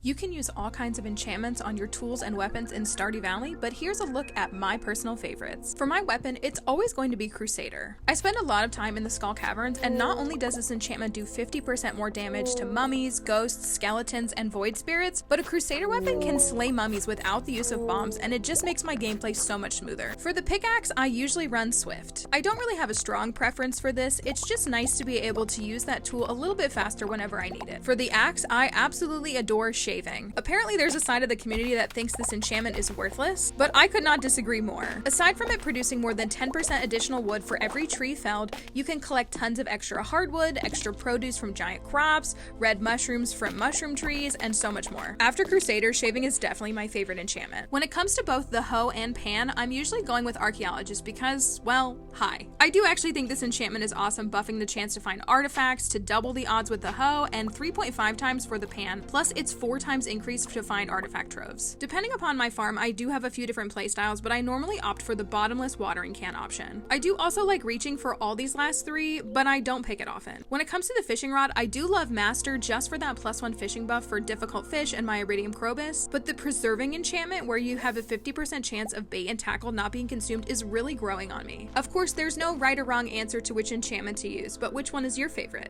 You can use all kinds of enchantments on your tools and weapons in Stardew Valley, but here's a look at my personal favorites. For my weapon, it's always going to be Crusader. I spend a lot of time in the Skull Caverns, and not only does this enchantment do 50% more damage to mummies, ghosts, skeletons, and void spirits, but a Crusader weapon can slay mummies without the use of bombs, and it just makes my gameplay so much smoother. For the pickaxe, I usually run Swift. I don't really have a strong preference for this, it's just nice to be able to use that tool a little bit faster whenever I need it. For the axe, I absolutely adore shaving. Apparently there's a side of the community that thinks this enchantment is worthless, but I could not disagree more. Aside from it producing more than 10% additional wood for every tree felled, you can collect tons of extra hardwood, extra produce from giant crops, red mushrooms from mushroom trees, and so much more. After Crusader, shaving is definitely my favorite enchantment. When it comes to both the hoe and pan, I'm usually going with Archaeologist because, well, hi. I do actually think this enchantment is awesome, buffing the chance to find artifacts, to double the odds with the hoe, and 3.5 times for the pan, plus it's 4 times increase to find artifact troves. Depending upon my farm, I do have a few different playstyles, but I normally opt for the bottomless watering can option. I do also like reaching for all these last 3, but I don't pick it often. When it comes to the fishing rod, I do love Master just for that +1 fishing buff for difficult fish and my Iridium Crobus, but the preserving enchantment where you have a 50% chance of bait and tackle not being consumed is really growing on me. Of course, there's no right or wrong answer to which enchantment to use, but which one is your favorite?